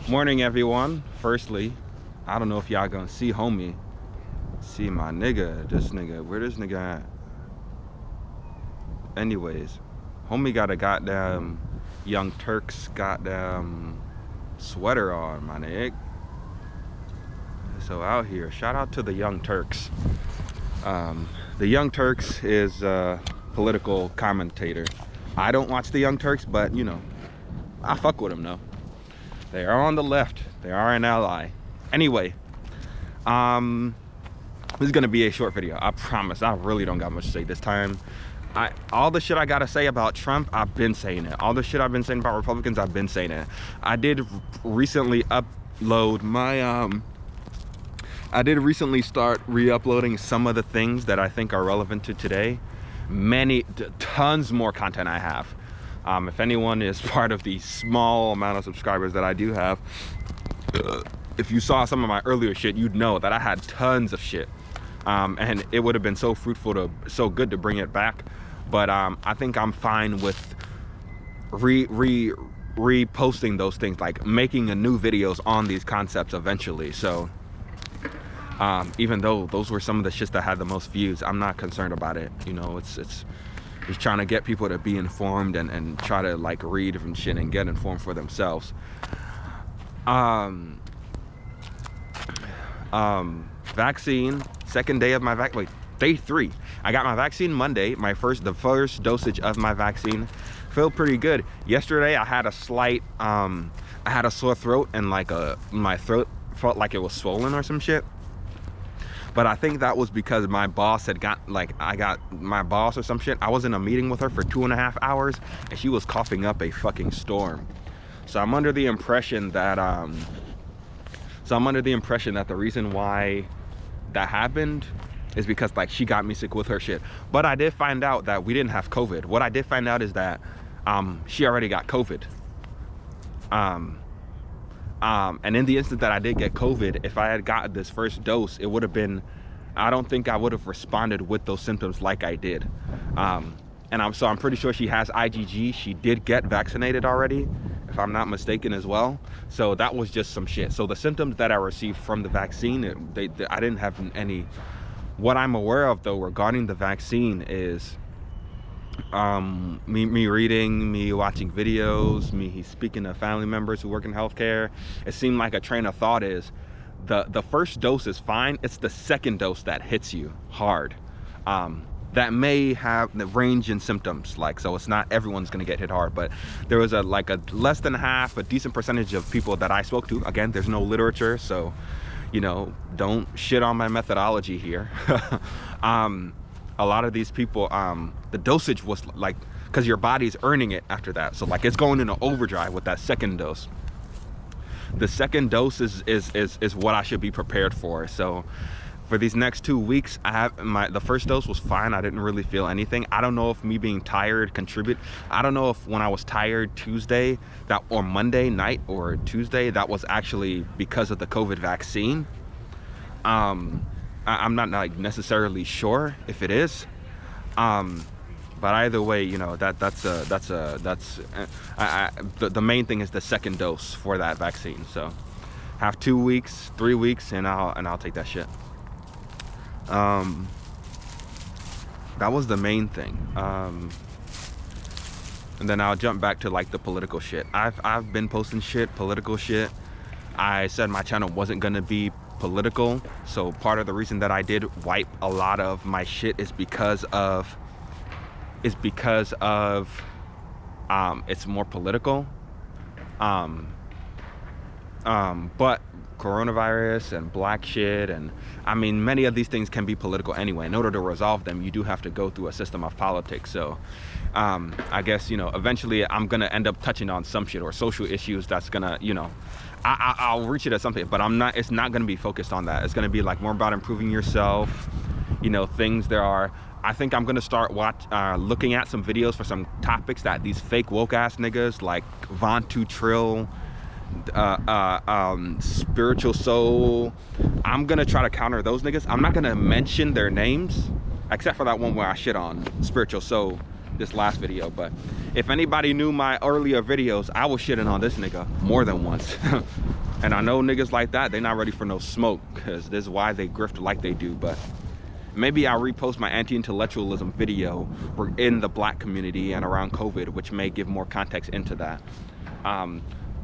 Morning, everyone. Firstly, I don't know if y'all gonna see homie. See my nigga. This nigga. Where this nigga at? Anyways, homie got a goddamn Young Turks goddamn sweater on, my nigga. So out here, shout out to the Young Turks. The Young Turks is a political commentator. I don't watch the Young Turks, but you know, I fuck with them though. They are on the left. They are an ally. Anyway, this is gonna be a short video. I promise. I really don't got much to say this time. All the shit I gotta say about Trump, I've been saying it. All the shit I've been saying about Republicans, I've been saying it. I did recently upload my I did recently start re-uploading some of the things that I think are relevant to today. Tons more content I have. If anyone is part of the small amount of subscribers that I do have, if you saw some of my earlier shit, you'd know that I had tons of shit. And it would have been so fruitful so good to bring it back. But I think I'm fine with reposting those things, like making a new videos on these concepts eventually. So even though those were some of the shits that had the most views, I'm not concerned about it. You know, it's just trying to get people to be informed and try to like read from shit and get informed for themselves. Vaccine, second day of my day 3. I got my vaccine Monday, the first dosage of my vaccine. Feel pretty good. Yesterday I had a slight I had a sore throat and like my throat felt like it was swollen or some shit. But I think that was because my boss had my boss or some shit. I was in a meeting with her for 2.5 hours and she was coughing up a fucking storm. So I'm under the impression that the reason why that happened is because like she got me sick with her shit. But I did find out that we didn't have COVID. What I did find out is that she already got COVID. And in the instant that I did get COVID, if I had gotten this first dose, it would have been, I don't think I would have responded with those symptoms like I did. And I'm pretty sure she has IgG. She did get vaccinated already, if I'm not mistaken as well. So that was just some shit. So the symptoms that I received from the vaccine, I didn't have any. What I'm aware of though regarding the vaccine is me reading, me watching videos, me speaking to family members who work in healthcare. It seemed like a train of thought is the first dose is fine. It's the second dose that hits you hard. That may have the range in symptoms, like, so it's not everyone's gonna get hit hard, but there was a less than half, a decent percentage of people that I spoke to. Again, there's no literature, so you know, don't shit on my methodology here. A lot of these people, the dosage was like, because your body's earning it after that, so like it's going into overdrive with that second dose. The second dose is what I should be prepared for. So for these next 2 weeks, the first dose was fine. I didn't really feel anything. I don't know if me being tired contribute. I don't know if when I was tired Tuesday or Monday night or Tuesday, that was actually because of the COVID vaccine. I'm not like necessarily sure if it is. But either way, you know, the main thing is the second dose for that vaccine. So have 2 weeks, 3 weeks, and I'll take that shit. That was the main thing. And then I'll jump back to like the political shit. I've been posting political shit. I said my channel wasn't gonna be political, so part of the reason that I did wipe a lot of my shit is because of it's more political. But coronavirus and black shit, and I mean many of these things can be political anyway. In order to resolve them, you do have to go through a system of politics. So I guess, you know, eventually I'm gonna end up touching on some shit or social issues that's gonna, you know, I'll reach it at something, but it's not gonna be focused on that. It's gonna be like more about improving yourself, you know, things there are. I think I'm gonna start looking at some videos for some topics that these fake woke ass niggas like Von Two Trill, Spiritual Soul, I'm gonna try to counter those niggas. I'm not gonna mention their names except for that one where I shit on Spiritual Soul this last video. But if anybody knew my earlier videos, I was shitting on this nigga more than once. And I know niggas like that, they not ready for no smoke, because this is why they grift like they do. But maybe I'll repost my anti-intellectualism video in the black community and around COVID, which may give more context into that.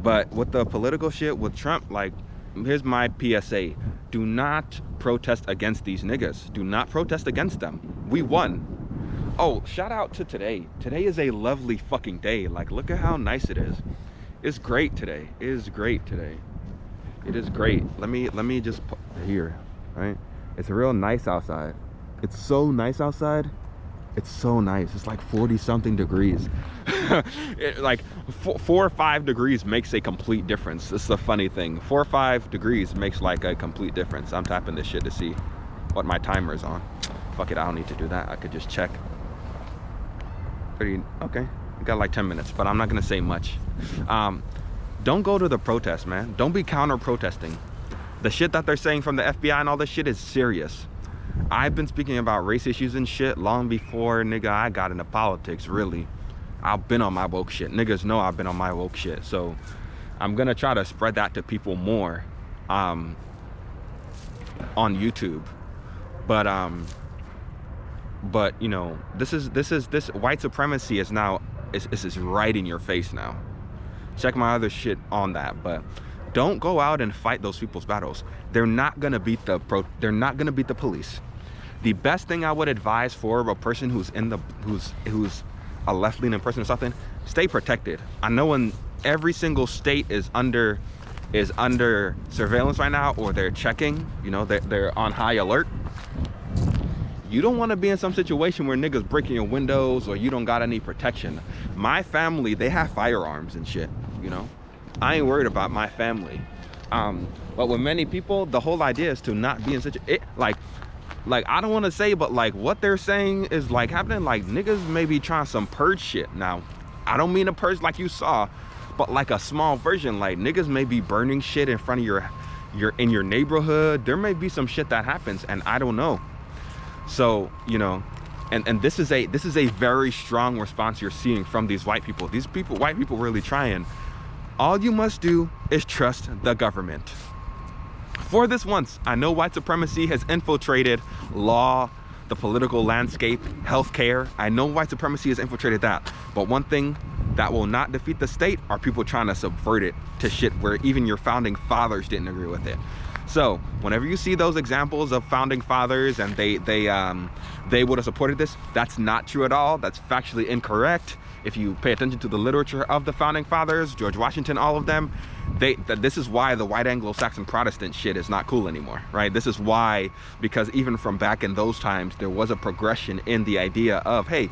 But with the political shit with Trump, like, here's my PSA. Do not protest against these niggas. Do not protest against them. We won. Oh, shout out to today. Today is a lovely fucking day. Like, look at how nice it is. It's great today. It is great today. It is great. Let me just here, right? It's real nice outside. It's so nice outside. It's so nice. It's like 40 something degrees. Like 4 or 5 degrees makes a complete difference. This is a funny thing. 4 or 5 degrees makes like a complete difference. I'm tapping this shit to see what my timer is on. Fuck it, I don't need to do that. I could just check. Okay, I got like 10 minutes, but I'm not gonna say much. Don't go to the protest, man. Don't be counter protesting. The shit that they're saying from the FBI and all this shit is serious. I've been speaking about race issues and shit long before, nigga, I got into politics, really. I've been on my woke shit. Niggas know I've been on my woke shit. So I'm gonna try to spread that to people more on YouTube. But you know, this white supremacy is now is right in your face now. Check my other shit on that, but don't go out and fight those people's battles. They're not gonna beat the police. The best thing I would advise for a person who's a left-leaning person or something, stay protected. I know in every single state is under surveillance right now, or they're checking, you know, they're on high alert. You don't want to be in some situation where niggas breaking your windows or you don't got any protection. My family, they have firearms and shit, you know. I ain't worried about my family. But with many people, the whole idea is to not be in such a, like I don't want to say, but like what they're saying is like happening. Like niggas may be trying some purge shit. Now, I don't mean a purge like you saw, but like a small version. Like niggas may be burning shit in front of your neighborhood. There may be some shit that happens, and I don't know. So, you know, and this is a very strong response you're seeing from these white people. White people really trying. All you must do is trust the government. For this once, I know white supremacy has infiltrated law, the political landscape, healthcare. I know white supremacy has infiltrated that. But one thing that will not defeat the state are people trying to subvert it to shit where even your founding fathers didn't agree with it. So whenever you see those examples of founding fathers and they would have supported this, that's not true at all. That's factually incorrect. If you pay attention to the literature of the founding fathers, George Washington, all of them, this is why the white Anglo-Saxon Protestant shit is not cool anymore, right? This is why, because even from back in those times, there was a progression in the idea of, hey,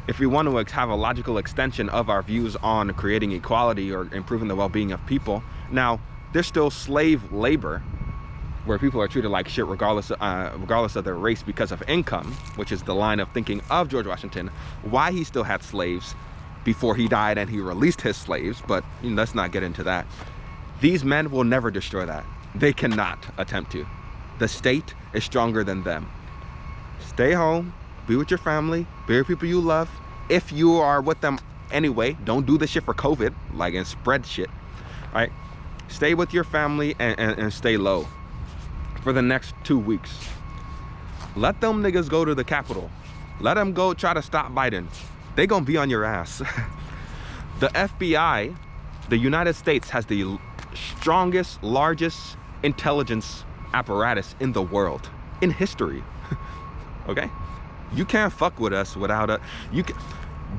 if we want to have a logical extension of our views on creating equality or improving the well-being of people, now, there's still slave labor where people are treated like shit regardless of their race because of income, which is the line of thinking of George Washington, why he still had slaves before he died and he released his slaves. But you know, let's not get into that. These men will never destroy that. They cannot attempt to. The state is stronger than them. Stay home, be with your family, be with people you love. If you are with them anyway, don't do this shit for COVID, like, and spread shit, right? Stay with your family and stay low for the next 2 weeks. Let them niggas go to the Capitol. Let them go try to stop Biden. They gonna be on your ass. The FBI, the United States, has the strongest, largest intelligence apparatus in the world, in history. Okay? You can't fuck with us without a,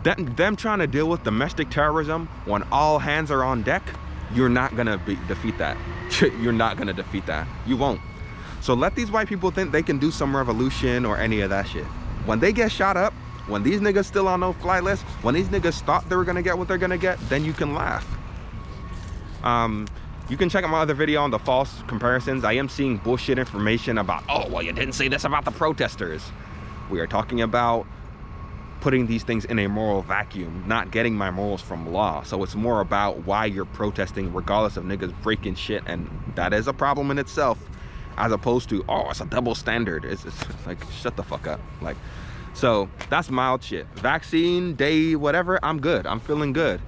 them trying to deal with domestic terrorism when all hands are on deck. You're not gonna defeat that. You're not gonna defeat that. You won't. So let these white people think they can do some revolution or any of that shit. When they get shot up, when these niggas still on no fly list, when these niggas thought they were gonna get what they're gonna get, then you can laugh. You can check out my other video on the false comparisons. I am seeing bullshit information about, oh, well, you didn't say this about the protesters. We are talking about putting these things in a moral vacuum, not getting my morals from law. So it's more about why you're protesting regardless of niggas breaking shit, and that is a problem in itself, as opposed to, oh, it's a double standard. It's like, shut the fuck up. Like, So that's mild shit. Vaccine day, whatever, I'm good. I'm feeling good.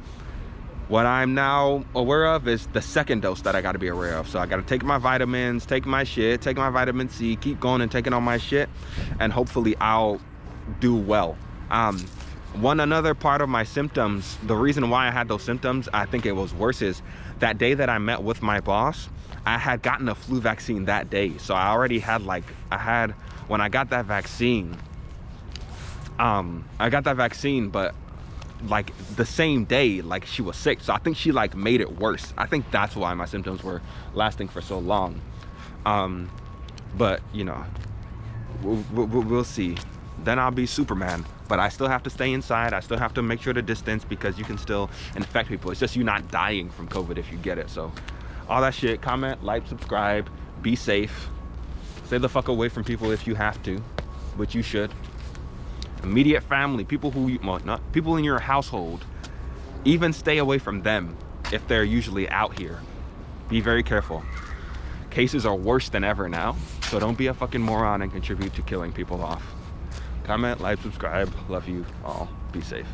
What I'm now aware of is the second dose that I got to be aware of. So I got to take my vitamins, take my shit, take my vitamin C, keep going and taking all my shit, and hopefully I'll do well. One another part of my symptoms, the reason why I had those symptoms, I think it was worse, is that day that I met with my boss, I had gotten a flu vaccine that day. So I already had when I got that vaccine, but like the same day, like she was sick. So I think she like made it worse. I think that's why my symptoms were lasting for so long. But you know, we'll see. Then I'll be Superman. But I still have to stay inside. I still have to make sure to distance, because you can still infect people. It's just you not dying from COVID if you get it. So all that shit, comment, like, subscribe, be safe. Stay the fuck away from people if you have to, which you should. Immediate family, people who, well, not people in your household, even stay away from them if they're usually out here. Be very careful. Cases are worse than ever now, so don't be a fucking moron and contribute to killing people off. Comment, like, subscribe. Love you all. Be safe.